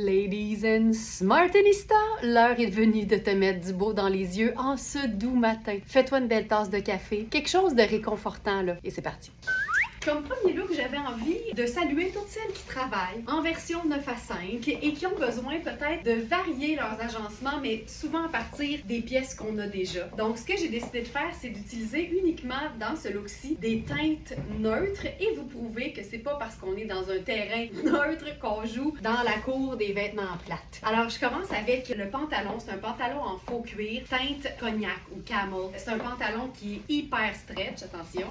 Ladies and Smartenista, l'heure est venue de te mettre du beau dans les yeux en ce doux matin. Fais-toi une belle tasse de café, quelque chose de réconfortant là, et c'est parti. Comme premier look, j'avais envie de saluer toutes celles qui travaillent en version 9 à 5 et qui ont besoin peut-être de varier leurs agencements, mais souvent à partir des pièces qu'on a déjà. Donc, ce que j'ai décidé de faire, c'est d'utiliser uniquement dans ce look-ci des teintes neutres et vous prouver que c'est pas parce qu'on est dans un terrain neutre qu'on joue dans la cour des vêtements plates. Alors, je commence avec le pantalon. C'est un pantalon en faux cuir, teinte cognac ou camel. C'est un pantalon qui est hyper stretch, attention.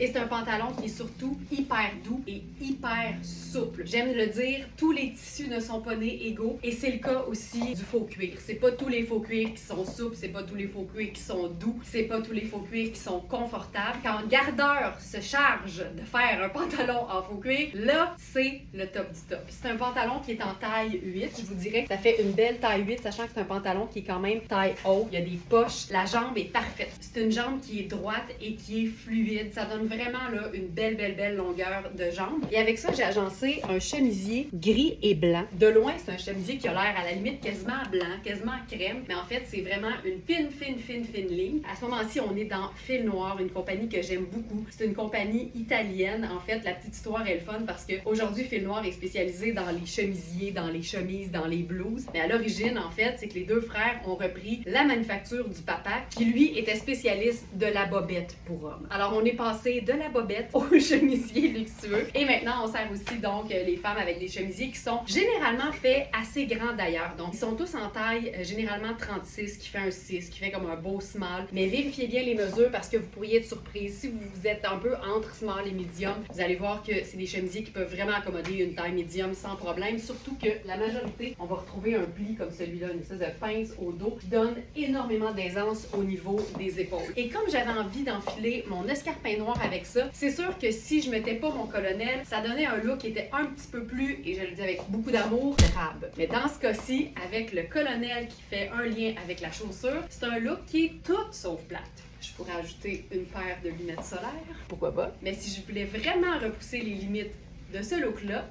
Et c'est un pantalon qui est surtout hyper doux et hyper souple. J'aime le dire, tous les tissus ne sont pas nés égaux et c'est le cas aussi du faux cuir. C'est pas tous les faux cuirs qui sont souples, c'est pas tous les faux cuirs qui sont doux, c'est pas tous les faux cuirs qui sont confortables. Quand un gardeur se charge de faire un pantalon en faux cuir, là, c'est le top du top. C'est un pantalon qui est en taille 8. Je vous dirais que ça fait une belle taille 8, sachant que c'est un pantalon qui est quand même taille haute. Il y a des poches, la jambe est parfaite. C'est une jambe qui est droite et qui est fluide. Ça donne vraiment là une belle longueur de jambe. Et avec ça, j'ai agencé un chemisier gris et blanc. De loin, c'est un chemisier qui a l'air à la limite quasiment blanc, quasiment crème, mais en fait, c'est vraiment une fine ligne. À ce moment-ci, on est dans Fil Noir, une compagnie que j'aime beaucoup. C'est une compagnie italienne. En fait, la petite histoire est le fun parce qu'aujourd'hui, Fil Noir est spécialisé dans les chemisiers, dans les chemises, dans les blouses. Mais à l'origine, en fait, c'est que les deux frères ont repris la manufacture du papa qui, lui, était spécialiste de la bobette pour hommes. Alors, on est passé de la bobette aux chemisiers luxueux. Et maintenant, on sert aussi donc les femmes avec des chemisiers qui sont généralement faits assez grands d'ailleurs. Donc, ils sont tous en taille généralement 36, qui fait un 6, qui fait comme un beau small. Mais vérifiez bien les mesures parce que vous pourriez être surprise. Si vous êtes un peu entre small et medium, vous allez voir que c'est des chemisiers qui peuvent vraiment accommoder une taille medium sans problème. Surtout que la majorité, on va retrouver un pli comme celui-là, une espèce de pince au dos qui donne énormément d'aisance au niveau des épaules. Et comme j'avais envie d'enfiler mon escarpin noir avec ça, c'est sûr que si je mettais pas mon colonel, ça donnait un look qui était un petit peu plus, et je le dis avec beaucoup d'amour, drabe. Mais dans ce cas-ci, avec le colonel qui fait un lien avec la chaussure, c'est un look qui est tout sauf plate. Je pourrais ajouter une paire de lunettes solaires, pourquoi pas. Mais si je voulais vraiment repousser les limites de ce look-là,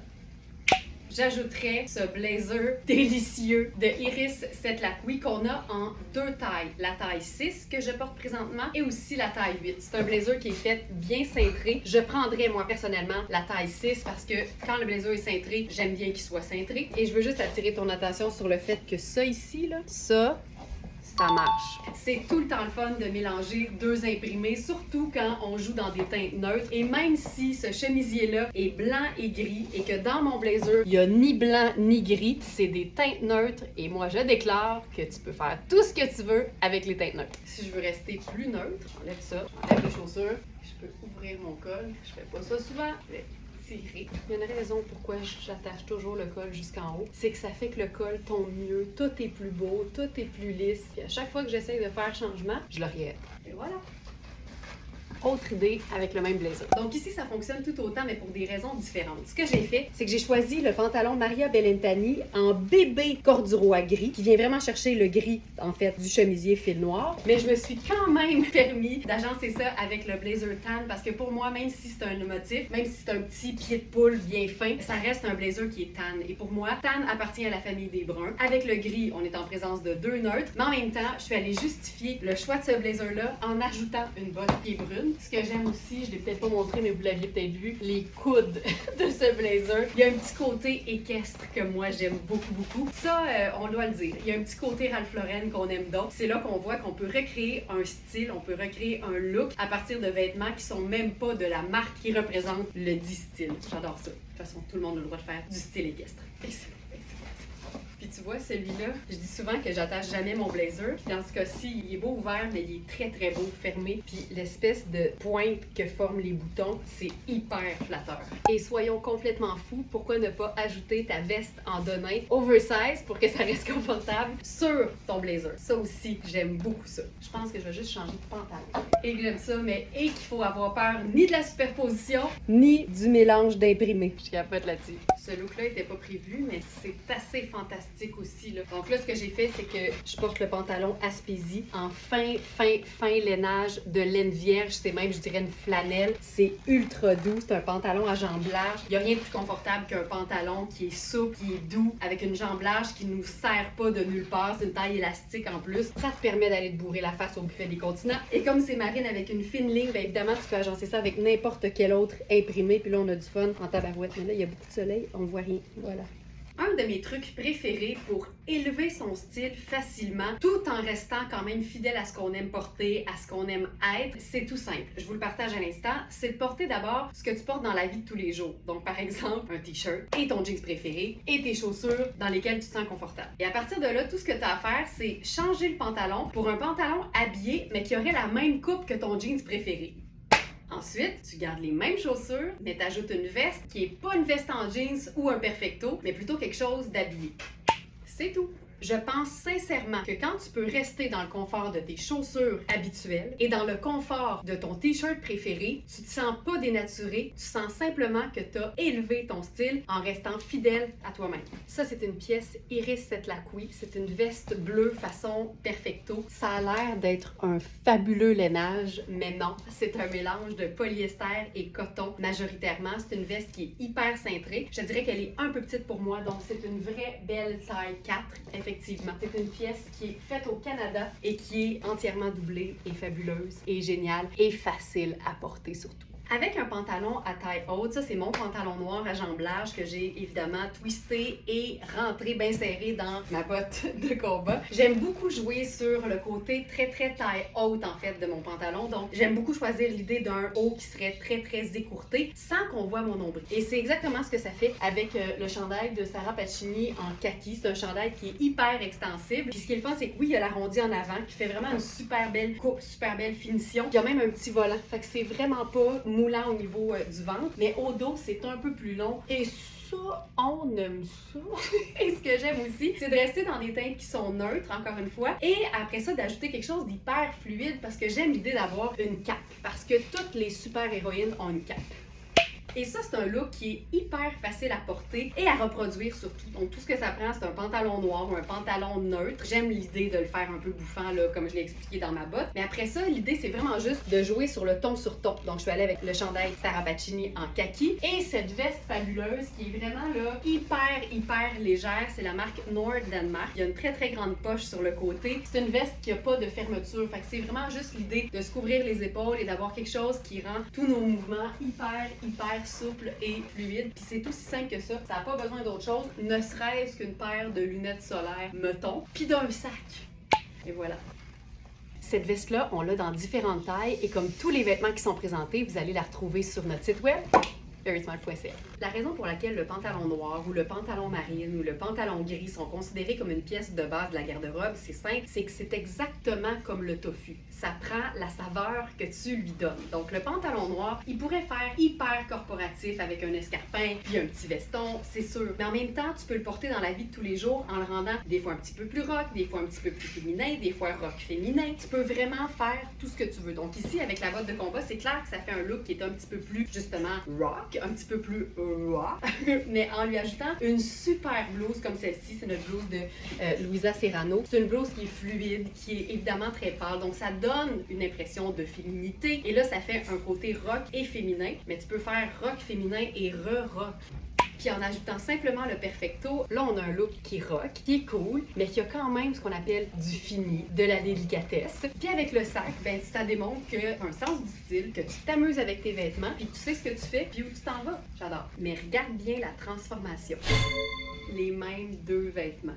j'ajouterais ce blazer délicieux de Iris Setlacqui qu'on a en deux tailles. La taille 6 que je porte présentement et aussi la taille 8. C'est un blazer qui est fait bien cintré. Je prendrais moi personnellement la taille 6 parce que quand le blazer est cintré, j'aime bien qu'il soit cintré. Et je veux juste attirer ton attention sur le fait que ça ici, là, ça marche. C'est tout le temps le fun de mélanger deux imprimés, surtout quand on joue dans des teintes neutres. Et même si ce chemisier-là est blanc et gris et que dans mon blazer, il n'y a ni blanc ni gris, c'est des teintes neutres et moi je déclare que tu peux faire tout ce que tu veux avec les teintes neutres. Si je veux rester plus neutre, j'enlève ça, j'enlève les chaussures, je peux ouvrir mon col. Je fais pas ça souvent. Il y a une raison pourquoi j'attache toujours le col jusqu'en haut, c'est que ça fait que le col tombe mieux, tout est plus beau, tout est plus lisse. Puis à chaque fois que j'essaye de faire changement, je le regrette. Et voilà! Autre idée avec le même blazer. Donc ici, ça fonctionne tout autant, mais pour des raisons différentes. Ce que j'ai fait, c'est que j'ai choisi le pantalon Maria Bellentani en bébé corduroy gris, qui vient vraiment chercher le gris, en fait, du chemisier fil noir. Mais je me suis quand même permis d'agencer ça avec le blazer tan, parce que pour moi, même si c'est un motif, même si c'est un petit pied de poule bien fin, ça reste un blazer qui est tan. Et pour moi, tan appartient à la famille des bruns. Avec le gris, on est en présence de deux neutres, mais en même temps, je suis allée justifier le choix de ce blazer-là en ajoutant une botte pied brune. Ce que j'aime aussi, je l'ai peut-être pas montré, mais vous l'aviez peut-être vu, les coudes de ce blazer. Il y a un petit côté équestre que moi j'aime beaucoup. Ça, on doit le dire. Il y a un petit côté Ralph Lauren qu'on aime donc. C'est là qu'on voit qu'on peut recréer un style, on peut recréer un look à partir de vêtements qui sont même pas de la marque qui représente le dit style. J'adore ça. De toute façon, tout le monde a le droit de faire du style équestre. Puis tu vois, celui-là, je dis souvent que j'attache jamais mon blazer. Puis dans ce cas-ci, il est beau ouvert, mais il est très beau fermé. Puis l'espèce de pointe que forment les boutons, c'est hyper flatteur. Et soyons complètement fous, pourquoi ne pas ajouter ta veste en denim oversize pour que ça reste confortable sur ton blazer? Ça aussi, j'aime beaucoup ça. Je pense que je vais juste changer de pantalon. Et que j'aime ça, mais et qu'il faut avoir peur ni de la superposition, ni du mélange d'imprimés. Je capote là-dessus. Ce look-là n'était pas prévu, mais c'est assez fantastique aussi aussi, là. Donc là, ce que j'ai fait, c'est que je porte le pantalon Aspésie en fin lainage de laine vierge. C'est même, je dirais, une flanelle. C'est ultra doux. C'est un pantalon à jambes larges. Il n'y a rien de plus confortable qu'un pantalon qui est souple, qui est doux, avec une jambe large qui nous serre pas de nulle part. C'est une taille élastique en plus. Ça te permet d'aller te bourrer la face au buffet des continents. Et comme c'est marine avec une fine ligne, bien évidemment, tu peux agencer ça avec n'importe quel autre imprimé. Puis là, on a du fun en tabarouette. Mais là, il y a beaucoup de soleil. On voit rien. Voilà. Un de mes trucs préférés pour élever son style facilement, tout en restant quand même fidèle à ce qu'on aime porter, à ce qu'on aime être, c'est tout simple. Je vous le partage à l'instant. C'est de porter d'abord ce que tu portes dans la vie de tous les jours. Donc, par exemple, un t-shirt et ton jeans préféré et tes chaussures dans lesquelles tu te sens confortable. Et à partir de là, tout ce que tu as à faire, c'est changer le pantalon pour un pantalon habillé, mais qui aurait la même coupe que ton jeans préféré. Ensuite, tu gardes les mêmes chaussures, mais tu ajoutes une veste qui est pas une veste en jeans ou un perfecto, mais plutôt quelque chose d'habillé. C'est tout. Je pense sincèrement que quand tu peux rester dans le confort de tes chaussures habituelles et dans le confort de ton t-shirt préféré, tu te sens pas dénaturé, tu sens simplement que tu as élevé ton style en restant fidèle à toi-même. Ça, c'est une pièce Iris Setlaqui. C'est une veste bleue façon perfecto. Ça a l'air d'être un fabuleux lainage, mais non, c'est un mélange de polyester et coton majoritairement. C'est une veste qui est hyper cintrée. Je dirais qu'elle est un peu petite pour moi, donc c'est une vraie belle taille 4, effectivement. C'est une pièce qui est faite au Canada et qui est entièrement doublée et fabuleuse et géniale et facile à porter surtout. Avec un pantalon à taille haute, ça c'est mon pantalon noir à jambes larges que j'ai évidemment twisté et rentré bien serré dans ma botte de combat. J'aime beaucoup jouer sur le côté très taille haute en fait de mon pantalon, donc j'aime beaucoup choisir l'idée d'un haut qui serait très écourté sans qu'on voit mon nombril. Et c'est exactement ce que ça fait avec le chandail de Sarah Pacini en kaki. C'est un chandail qui est hyper extensible. Puis ce qui est le fun, c'est que oui, il y a l'arrondi en avant qui fait vraiment une super belle coupe, super belle finition. Il y a même un petit volant, fait que c'est vraiment pas moulant au niveau du ventre, mais au dos, c'est un peu plus long. Et ça, on aime ça. Et ce que j'aime aussi, c'est de rester dans des teintes qui sont neutres, encore une fois, et après ça, d'ajouter quelque chose d'hyper fluide parce que j'aime l'idée d'avoir une cape, parce que toutes les super-héroïnes ont une cape. Et ça, c'est un look qui est hyper facile à porter et à reproduire surtout. Donc, tout ce que ça prend, c'est un pantalon noir ou un pantalon neutre. J'aime l'idée de le faire un peu bouffant, là, comme je l'ai expliqué dans ma botte. Mais après ça, l'idée, c'est vraiment juste de jouer sur le ton sur ton. Donc, je suis allée avec le chandail Sarah Pacini en kaki et cette veste fabuleuse qui est vraiment là hyper légère. C'est la marque Nord Denmark. Il y a une très grande poche sur le côté. C'est une veste qui a pas de fermeture. Fait que c'est vraiment juste l'idée de se couvrir les épaules et d'avoir quelque chose qui rend tous nos mouvements hyper souple et fluide. Puis c'est aussi simple que ça. Ça n'a pas besoin d'autre chose, ne serait-ce qu'une paire de lunettes solaires, mettons, puis d'un sac. Et voilà. Cette veste-là, on l'a dans différentes tailles et comme tous les vêtements qui sont présentés, vous allez la retrouver sur notre site web verysmart.ca. La raison pour laquelle le pantalon noir ou le pantalon marine ou le pantalon gris sont considérés comme une pièce de base de la garde-robe, c'est simple, c'est que c'est exactement comme le tofu. Ça prend la saveur que tu lui donnes. Donc le pantalon noir, il pourrait faire hyper corporatif avec un escarpin puis un petit veston, c'est sûr. Mais en même temps, tu peux le porter dans la vie de tous les jours en le rendant des fois un petit peu plus rock, des fois un petit peu plus féminin, des fois rock féminin. Tu peux vraiment faire tout ce que tu veux. Donc ici, avec la botte de combat, c'est clair que ça fait un look qui est un petit peu plus, justement, rock, un petit peu plus rock, mais en lui ajoutant une super blouse comme celle-ci. C'est notre blouse de Louisa Serrano. C'est une blouse qui est fluide, qui est évidemment très pâle. Donc ça donne une impression de féminité. Et là, ça fait un côté rock et féminin, mais tu peux faire rock féminin et re-rock. Puis en ajoutant simplement le perfecto, là on a un look qui rock, qui est cool, mais qui a quand même ce qu'on appelle du fini, de la délicatesse. Puis avec le sac, ben ça démontre que tu as un sens du style, que tu t'amuses avec tes vêtements, puis que tu sais ce que tu fais, puis où tu t'en vas. J'adore. Mais regarde bien la transformation. Les mêmes deux vêtements.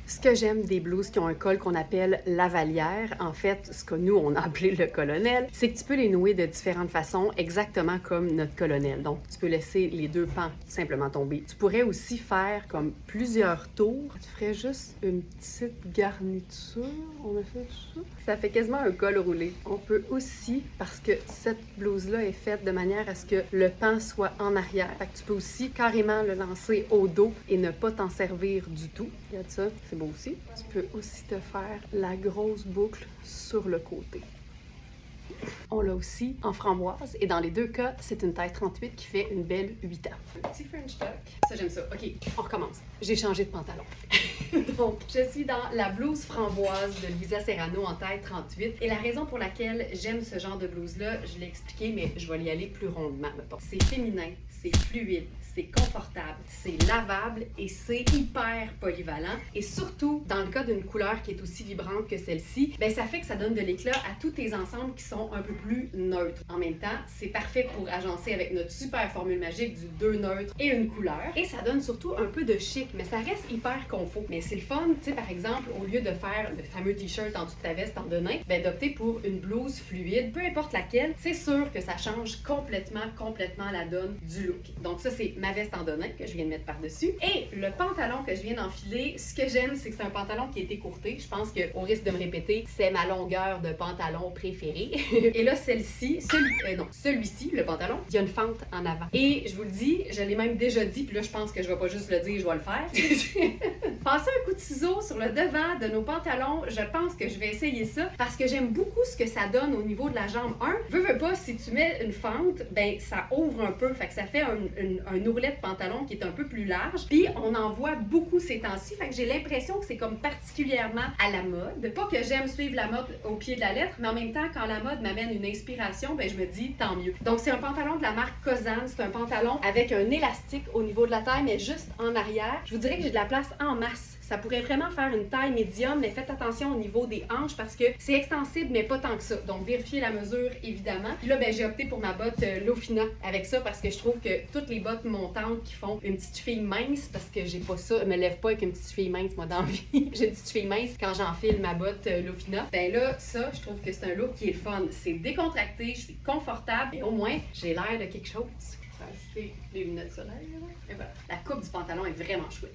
Ce que j'aime des blouses qui ont un col qu'on appelle lavalière, en fait, ce que nous, on a appelé le colonel, c'est que tu peux les nouer de différentes façons, exactement comme notre colonel. Donc, tu peux laisser les deux pans simplement tomber. Tu pourrais aussi faire comme plusieurs tours. Tu ferais juste une petite garniture. On a fait ça. Ça fait quasiment un col roulé. On peut aussi, parce que cette blouse-là est faite de manière à ce que le pan soit en arrière. Fait que tu peux aussi carrément le lancer au dos et ne pas t'en servir du tout. Regarde ça, c'est beau aussi. Tu peux aussi te faire la grosse boucle sur le côté. On l'a aussi en framboise et dans les deux cas, c'est une taille 38 qui fait une belle 8 ans. Un petit French tuck. Ça, j'aime ça. OK, on recommence. J'ai changé de pantalon. Donc, je suis dans la blouse framboise de Lisa Serrano en taille 38. Et la raison pour laquelle j'aime ce genre de blouse-là, je l'ai expliqué, mais je vais y aller plus rondement, mettons. C'est féminin, c'est fluide, c'est confortable, c'est lavable et c'est hyper polyvalent. Et surtout, dans le cas d'une couleur qui est aussi vibrante que celle-ci, ben ça fait que ça donne de l'éclat à tous tes ensembles qui sont un peu plus neutres. En même temps, c'est parfait pour agencer avec notre super formule magique du 2 neutres et une couleur. Et ça donne surtout un peu de chic, mais ça reste hyper confort. Mais c'est le fun, tu sais, par exemple, au lieu de faire le fameux t-shirt en dessous de ta veste en denain, ben d'opter pour une blouse fluide, peu importe laquelle, c'est sûr que ça change complètement la donne du look. Donc ça, c'est ma veste en denain que je viens de mettre par-dessus. Et le pantalon que je viens d'enfiler, ce que j'aime, c'est que c'est un pantalon qui est écourté. Je pense qu'au risque de me répéter, c'est ma longueur de pantalon préférée. Et là, celui-ci, le pantalon, il y a une fente en avant. Et je vous le dis, je l'ai même déjà dit, puis là, je pense que je vais pas juste le dire, je vais le faire. Passer un coup de ciseau sur le devant de nos pantalons, je pense que je vais essayer ça parce que j'aime beaucoup ce que ça donne au niveau de la jambe 1. Veux pas, si tu mets une fente, ben ça ouvre un peu, fait que ça fait un ourlet de pantalon qui est un peu plus large. Puis on en voit beaucoup ces temps-ci, fait que j'ai l'impression que c'est comme particulièrement à la mode. Pas que j'aime suivre la mode au pied de la lettre, mais en même temps, quand la mode m'amène une inspiration, ben je me dis tant mieux. Donc c'est un pantalon de la marque Kozan, c'est un pantalon avec un élastique au niveau de la taille, mais juste en arrière. Je vous dirais que j'ai de la place en masse. Ça pourrait vraiment faire une taille médium, mais faites attention au niveau des hanches parce que c'est extensible, mais pas tant que ça. Donc, vérifiez la mesure, évidemment. Puis là, ben, j'ai opté pour ma botte Lofina avec ça parce que je trouve que toutes les bottes montantes qui font une petite cheville mince, parce que j'ai pas ça, je me lève pas avec une petite cheville mince, moi, dans la vie. J'ai une petite cheville mince quand j'enfile ma botte Lofina. Ben là, ça, je trouve que c'est un look qui est le fun. C'est décontracté, je suis confortable et au moins, j'ai l'air de quelque chose. Je vais ajouter les lunettes solaires. Et voilà. La coupe du pantalon est vraiment chouette.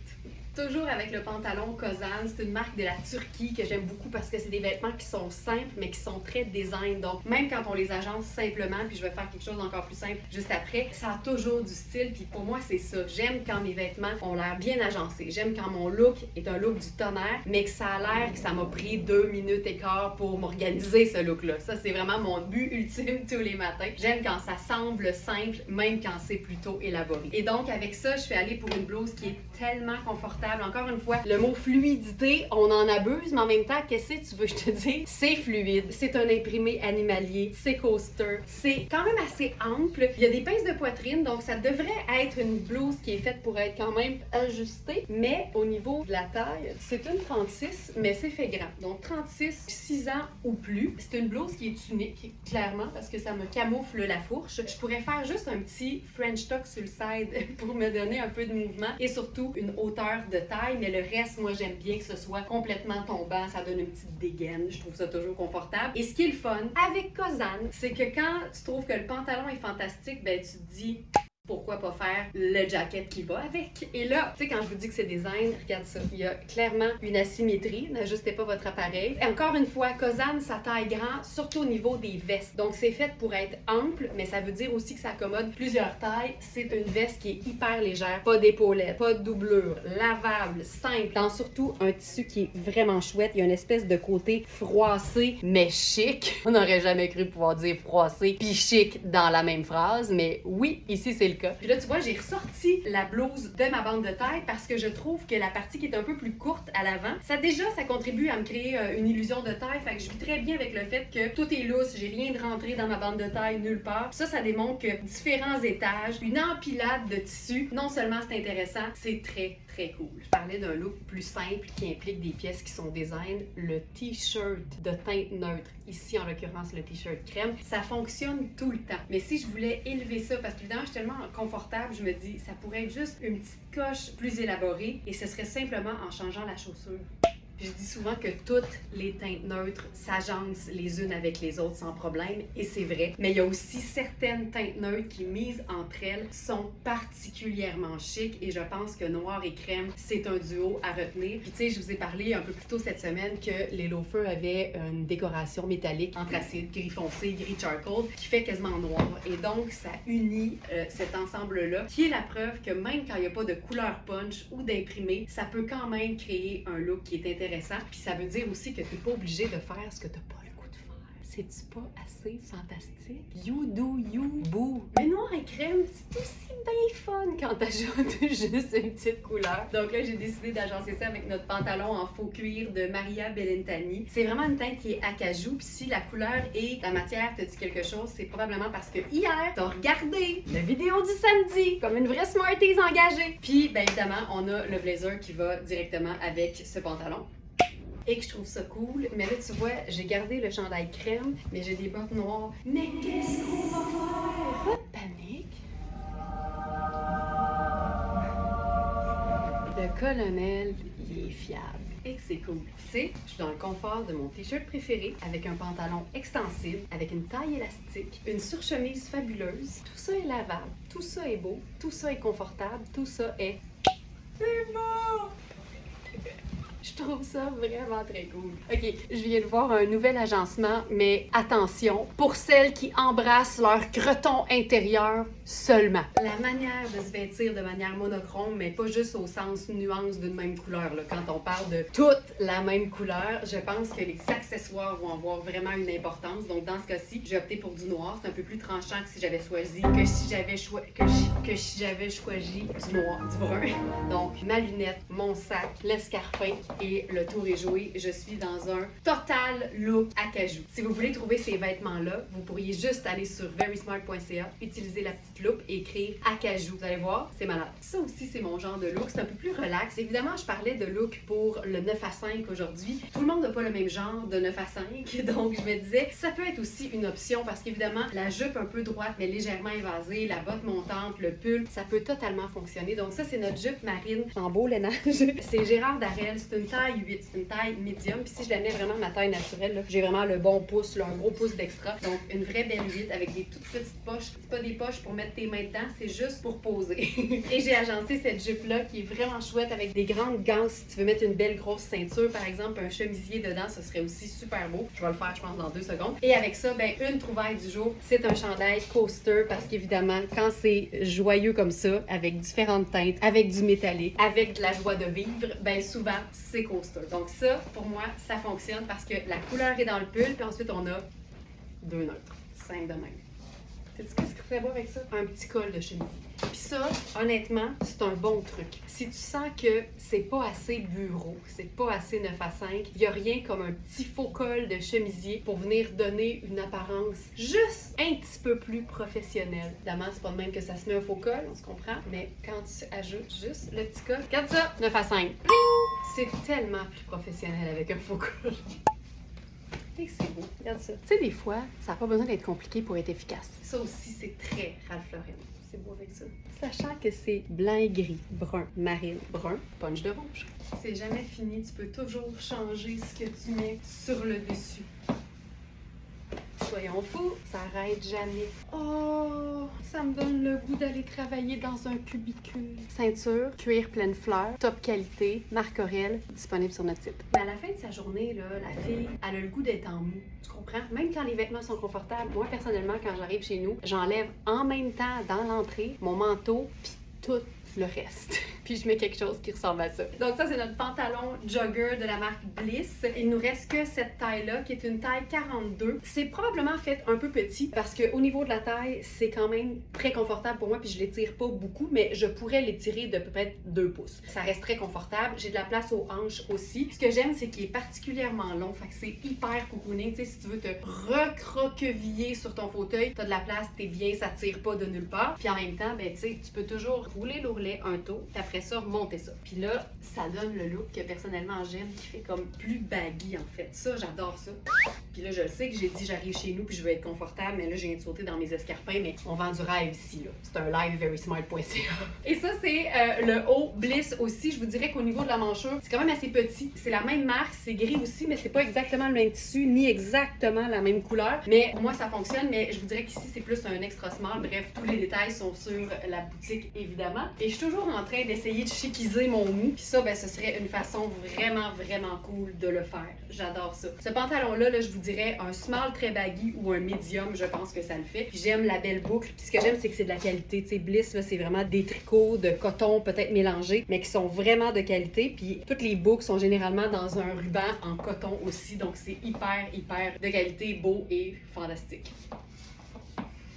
Toujours avec le pantalon Kozan, c'est une marque de la Turquie que j'aime beaucoup parce que c'est des vêtements qui sont simples mais qui sont très design. Donc même quand on les agence simplement, puis je vais faire quelque chose d'encore plus simple juste après, ça a toujours du style. Puis pour moi c'est ça. J'aime quand mes vêtements ont l'air bien agencés. J'aime quand mon look est un look du tonnerre, mais que ça a l'air que ça m'a pris 2 minutes et quart pour m'organiser ce look-là. Ça c'est vraiment mon but ultime tous les matins. J'aime quand ça semble simple, même quand c'est plutôt élaboré. Et donc avec ça, je suis allée pour une blouse qui est tellement confortable. Encore une fois, le mot fluidité, on en abuse, mais en même temps, qu'est-ce que tu veux que je te dise? C'est fluide, c'est un imprimé animalier, c'est coaster, c'est quand même assez ample. Il y a des pinces de poitrine, donc ça devrait être une blouse qui est faite pour être quand même ajustée, mais au niveau de la taille, c'est une 36, mais c'est fait grand. Donc 36, 6 ans ou plus. C'est une blouse qui est unique, clairement, parce que ça me camoufle la fourche. Je pourrais faire juste un petit French tuck sur le side pour me donner un peu de mouvement et surtout une hauteur de taille, mais le reste, moi, j'aime bien que ce soit complètement tombant. Ça donne une petite dégaine. Je trouve ça toujours confortable. Et ce qui est le fun avec Kozan, c'est que quand tu trouves que le pantalon est fantastique, ben tu te dis... Pourquoi pas faire le jacket qui va avec? Et là, tu sais, quand je vous dis que c'est design, regarde ça. Il y a clairement une asymétrie. N'ajustez pas votre appareil. Et encore une fois, Kozan, ça taille grand, surtout au niveau des vestes. Donc, c'est fait pour être ample, mais ça veut dire aussi que ça accommode plusieurs tailles. C'est une veste qui est hyper légère. Pas d'épaulettes, pas de doublure, lavable, simple. Dans surtout un tissu qui est vraiment chouette. Il y a une espèce de côté froissé, mais chic. On n'aurait jamais cru pouvoir dire froissé puis chic dans la même phrase, mais oui, ici, c'est le cas. Puis là, tu vois, j'ai ressorti la blouse de ma bande de taille parce que je trouve que la partie qui est un peu plus courte à l'avant, ça contribue à me créer une illusion de taille. Fait que je vis très bien avec le fait que tout est lousse, j'ai rien de rentré dans ma bande de taille nulle part. Ça démontre que différents étages, une empilade de tissus, non seulement c'est intéressant, c'est très cool. Je parlais d'un look plus simple qui implique des pièces qui sont design. Le t-shirt de teinte neutre, ici en l'occurrence le t-shirt crème, ça fonctionne tout le temps. Mais si je voulais élever ça, parce qu'évidemment je suis tellement confortable, je me dis ça pourrait être juste une petite coche plus élaborée et ce serait simplement en changeant la chaussure. Je dis souvent que toutes les teintes neutres s'agencent les unes avec les autres sans problème, et c'est vrai. Mais il y a aussi certaines teintes neutres qui, mises entre elles, sont particulièrement chic, et je pense que noir et crème, c'est un duo à retenir. Puis tu sais, je vous ai parlé un peu plus tôt cette semaine que les loafers avaient une décoration métallique anthracite, gris foncé, gris charcoal, qui fait quasiment noir. Et donc, ça unit cet ensemble-là, qui est la preuve que même quand il n'y a pas de couleur punch ou d'imprimé, ça peut quand même créer un look qui est intéressant. Puis ça veut dire aussi que tu n'es pas obligé de faire ce que tu n'as pas le goût de faire. C'est-tu pas assez fantastique? You do you, boo! Mais noir et crème, c'est aussi bien fun quand t'ajoutes juste une petite couleur. Donc là, j'ai décidé d'agencer ça avec notre pantalon en faux cuir de Maria Bellentani. C'est vraiment une teinte qui est acajou, puis si la couleur et la matière te dit quelque chose, c'est probablement parce que hier, t'as regardé la vidéo du samedi comme une vraie Smarties engagée. Puis, bien évidemment, on a le blazer qui va directement avec ce pantalon. Et que je trouve ça cool. Mais là, tu vois, j'ai gardé le chandail crème, mais j'ai des bottes noires. Mais qu'est-ce qu'on va faire? Pas de panique. Le colonel, il est fiable. Et que c'est cool. Tu sais, je suis dans le confort de mon t-shirt préféré, avec un pantalon extensible, avec une taille élastique, une surchemise fabuleuse. Tout ça est lavable, tout ça est beau, tout ça est confortable, tout ça est... C'est bon! Je trouve ça vraiment très cool. OK, je viens de voir un nouvel agencement, mais attention, pour celles qui embrassent leur creton intérieur seulement. La manière de se vêtir de manière monochrome, mais pas juste au sens nuance d'une même couleur. Là. Quand on parle de toute la même couleur, je pense que les accessoires vont avoir vraiment une importance. Donc, dans ce cas-ci, j'ai opté pour du noir. C'est un peu plus tranchant que si j'avais choisi du noir, du brun. Donc, ma lunette, mon sac, l'escarpin et le tour est joué. Je suis dans un total look acajou. Si vous voulez trouver ces vêtements-là, vous pourriez juste aller sur verysmart.ca, utiliser la petite loupe et écrire acajou. Vous allez voir, c'est malade. Ça aussi, c'est mon genre de look. C'est un peu plus relax. Évidemment, je parlais de look pour le 9 à 5 aujourd'hui. Tout le monde n'a pas le même genre de 9 à 5. Donc, je me disais, ça peut être aussi une option parce qu'évidemment, la jupe un peu droite mais légèrement évasée, la botte montante, le pull, ça peut totalement fonctionner. Donc, ça, c'est notre jupe marine en beau lainage. C'est Gérard Darel. C'est une taille 8, c'est une taille médium. Puis si je la mets vraiment ma taille naturelle, là, j'ai vraiment le bon pouce, là, un gros pouce d'extra. Donc, une vraie belle 8 avec des toutes petites poches. C'est pas des poches pour mettre tes mains dedans, c'est juste pour poser. Et j'ai agencé cette jupe-là qui est vraiment chouette avec des grandes ganses. Si tu veux mettre une belle grosse ceinture, par exemple, un chemisier dedans, ce serait aussi super beau. Je vais le faire, je pense, dans 2 secondes. Et avec ça, ben, une trouvaille du jour, c'est un chandail coaster parce qu'évidemment, quand c'est joyeux comme ça, avec différentes teintes, avec du métallique, avec de la joie de vivre, ben souvent, c'est coaster. Donc ça, pour moi, ça fonctionne parce que la couleur est dans le pull, puis ensuite, on a 2 neutres. 5 de même. Sais-tu qu'est-ce qu'il faut avoir avec ça? Un petit col de chemise. Puis ça, honnêtement, c'est un bon truc. Si tu sens que c'est pas assez bureau, c'est pas assez 9 à 5, il n'y a rien comme un petit faux col de chemisier pour venir donner une apparence juste un petit peu plus professionnelle. Évidemment, c'est pas de même que ça se met un faux col, on se comprend, mais quand tu ajoutes juste le petit col, regarde ça, 9 à 5. C'est tellement plus professionnel avec un faux col. Et c'est beau. Regarde ça. Tu sais, des fois, ça n'a pas besoin d'être compliqué pour être efficace. Ça aussi, c'est très Ralph Lauren. C'est beau avec ça. Sachant que c'est blanc et gris, brun, marine, brun, punch de rouge. C'est jamais fini. Tu peux toujours changer ce que tu mets sur le dessus. Soyons fous, ça arrête jamais. Oh, ça me donne le goût d'aller travailler dans un cubicule. Ceinture, cuir pleine fleurs, top qualité, marque Aurel, disponible sur notre site. Mais à la fin de sa journée, là, la fille, elle a le goût d'être en mou. Tu comprends? Même quand les vêtements sont confortables, moi, personnellement, quand j'arrive chez nous, j'enlève en même temps, dans l'entrée, mon manteau, puis tout le reste. Puis je mets quelque chose qui ressemble à ça. Donc ça, c'est notre pantalon jogger de la marque Bliss. Il nous reste que cette taille-là, qui est une taille 42. C'est probablement fait un peu petit, parce qu'au niveau de la taille, c'est quand même très confortable pour moi, puis je l'étire pas beaucoup, mais je pourrais l'étirer de peut-être 2 pouces. Ça reste très confortable. J'ai de la place aux hanches aussi. Ce que j'aime, c'est qu'il est particulièrement long, fait que c'est hyper cocooning. Tu sais, si tu veux te recroqueviller sur ton fauteuil, t'as de la place, t'es bien, ça tire pas de nulle part. Puis en même temps, ben tu sais, tu peux toujours rouler l'ourlet un tour, puis après ça, remonter ça. Puis là, ça donne le look que personnellement j'aime, qui fait comme plus baggy en fait. Ça, j'adore ça. Puis là, je sais que j'ai dit j'arrive chez nous puis je veux être confortable, mais là, je viens de sauter dans mes escarpins, mais on vend du rêve ici, là. C'est un live verysmart.ca. Et ça, c'est le haut Bliss aussi. Je vous dirais qu'au niveau de la manchure, c'est quand même assez petit. C'est la même marque, c'est gris aussi, mais c'est pas exactement le même tissu, ni exactement la même couleur. Mais pour moi, ça fonctionne, mais je vous dirais qu'ici, c'est plus un extra small. Bref, tous les détails sont sur la boutique, évidemment. Et je suis toujours en train d'essayer de chiquiser mon mou. Puis ça, ben, ce serait une façon vraiment, vraiment cool de le faire. J'adore ça. Ce pantalon-là, là, je vous dirais un small très baggy ou un medium, je pense que ça le fait. Puis j'aime la belle boucle. Puis ce que j'aime, c'est que c'est de la qualité. Tu sais, Bliss, là, c'est vraiment des tricots de coton peut-être mélangés, mais qui sont vraiment de qualité. Puis toutes les boucles sont généralement dans un ruban en coton aussi. Donc c'est hyper de qualité, beau et fantastique.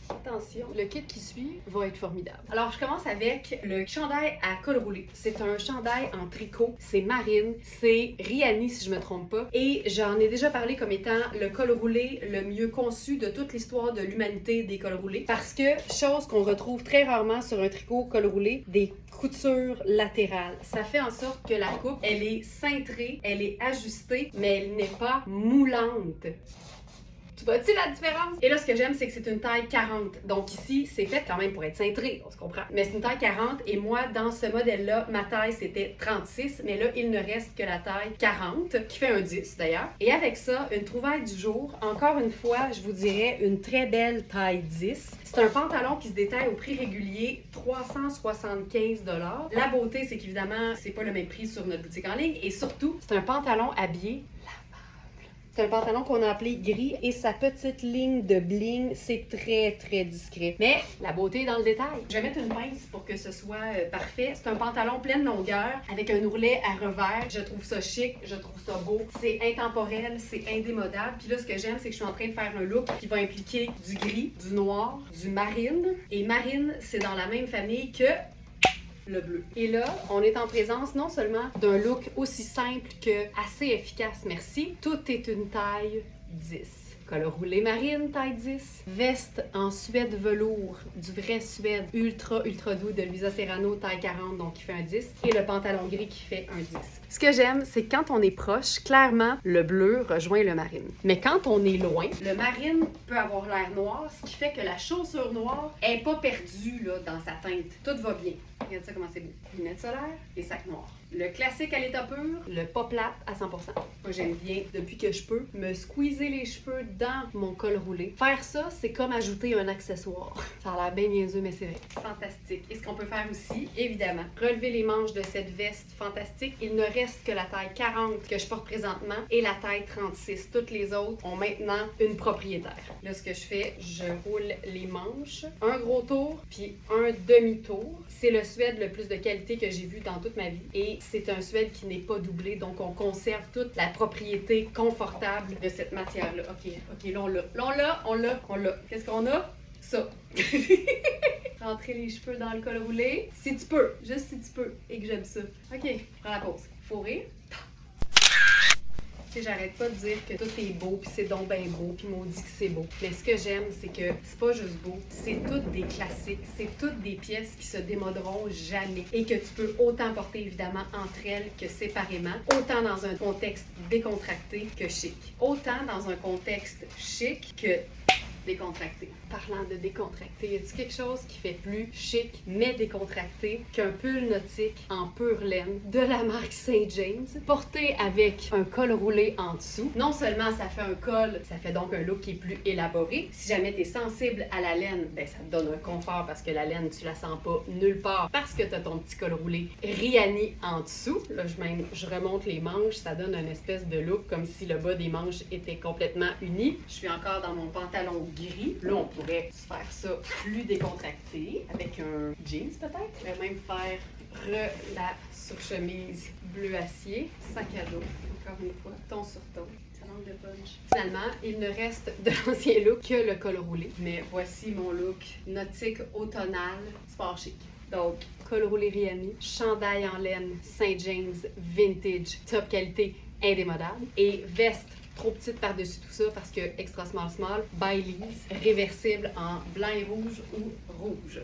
Attention, le kit qui suit va être formidable. Alors, je commence avec le chandail à col roulé. C'est un chandail en tricot, c'est marine, c'est Rihanni si je me trompe pas. Et j'en ai déjà parlé comme étant le col roulé le mieux conçu de toute l'histoire de l'humanité des cols roulés. Parce que, chose qu'on retrouve très rarement sur un tricot col roulé, des coutures latérales. Ça fait en sorte que la coupe, elle est cintrée, elle est ajustée, mais elle n'est pas moulante. Tu vois-tu la différence? Et là, ce que j'aime, c'est que c'est une taille 40. Donc ici, c'est fait quand même pour être cintré, on se comprend. Mais c'est une taille 40 et moi, dans ce modèle-là, ma taille, c'était 36. Mais là, il ne reste que la taille 40, qui fait un 10 d'ailleurs. Et avec ça, une trouvaille du jour. Encore une fois, je vous dirais une très belle taille 10. C'est un pantalon qui se détaille au prix régulier, 375 $. La beauté, c'est qu'évidemment, c'est pas le même prix sur notre boutique en ligne. Et surtout, c'est un pantalon habillé. C'est un pantalon qu'on a appelé gris et sa petite ligne de bling, c'est très discret. Mais la beauté est dans le détail. Je vais mettre une pince pour que ce soit parfait. C'est un pantalon pleine longueur avec un ourlet à revers. Je trouve ça chic, je trouve ça beau. C'est intemporel, c'est indémodable. Puis là, ce que j'aime, c'est que je suis en train de faire un look qui va impliquer du gris, du noir, du marine. Et marine, c'est dans la même famille que le bleu. Et là, on est en présence non seulement d'un look aussi simple que assez efficace, merci. Tout est une taille 10. Col roulé marine, taille 10. Veste en suède velours, du vrai suède ultra doux de Luisa Serrano, taille 40, donc qui fait un 10. Et le pantalon gris qui fait un 10. Ce que j'aime, c'est que quand on est proche, clairement, le bleu rejoint le marine. Mais quand on est loin, le marine peut avoir l'air noir, ce qui fait que la chaussure noire n'est pas perdue là, dans sa teinte. Tout va bien. Regarde ça comment c'est beau. Lunettes solaires et sac noir. Le classique à l'état pur, le pas plate à 100%. Moi, j'aime bien, depuis que je peux, me squeezer les cheveux dans mon col roulé. Faire ça, c'est comme ajouter un accessoire. Ça a l'air bien niaiseux, mais c'est vrai. Fantastique. Et ce qu'on peut faire aussi, évidemment, relever les manches de cette veste fantastique. Il ne reste que la taille 40 que je porte présentement et la taille 36. Toutes les autres ont maintenant une propriétaire. Là, ce que je fais, je roule les manches. Un gros tour, puis un demi-tour. C'est le suède le plus de qualité que j'ai vu dans toute ma vie. Et c'est un suède qui n'est pas doublé, donc on conserve toute la propriété confortable de cette matière-là. OK, là, on l'a. Qu'est-ce qu'on a? Ça. Rentrer les cheveux dans le col roulé. Si tu peux, juste si tu peux, et que j'aime ça. OK, prends la pause. Fourré. J'arrête pas de dire que tout est beau, puis c'est donc bien beau, puis maudit que c'est beau. Mais ce que j'aime, c'est que c'est pas juste beau, c'est toutes des classiques, c'est toutes des pièces qui se démoderont jamais et que tu peux autant porter évidemment entre elles que séparément, autant dans un contexte décontracté que chic. Autant dans un contexte chic que décontracté. Parlant de décontracté, y a-t-il quelque chose qui fait plus chic mais décontracté qu'un pull nautique en pure laine de la marque St. James, porté avec un col roulé en dessous? Non seulement ça fait un col, ça fait donc un look qui est plus élaboré. Si jamais tu es sensible à la laine, ben ça te donne un confort parce que la laine, tu la sens pas nulle part parce que tu as ton petit col roulé Rihanni en dessous. Là, je remonte les manches, ça donne une espèce de look comme si le bas des manches était complètement uni. Je suis encore dans mon pantalon gris. Là, on pourrait se faire ça plus décontracté avec un jeans peut-être. Je vais même faire la surchemise bleu acier, sac à dos, encore une fois, ton sur ton. De punch. Finalement, il ne reste de l'ancien look que le col roulé. Mais voici mon look nautique automnal, sport chic. Donc, col roulé Rihanni, chandail en laine St. James vintage, top qualité, indémodable. Et veste trop petite par-dessus tout ça parce que extra small, Baileys, réversible en blanc et rouge ou rouge.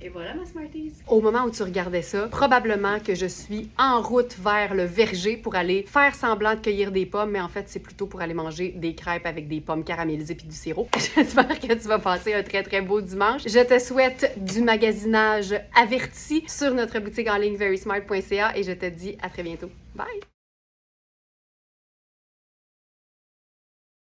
Et voilà ma Smarties! Au moment où tu regardais ça, probablement que je suis en route vers le verger pour aller faire semblant de cueillir des pommes, mais en fait, c'est plutôt pour aller manger des crêpes avec des pommes caramélisées puis du sirop. J'espère que tu vas passer un très beau dimanche. Je te souhaite du magasinage averti sur notre boutique en ligne verysmart.ca et je te dis à très bientôt. Bye!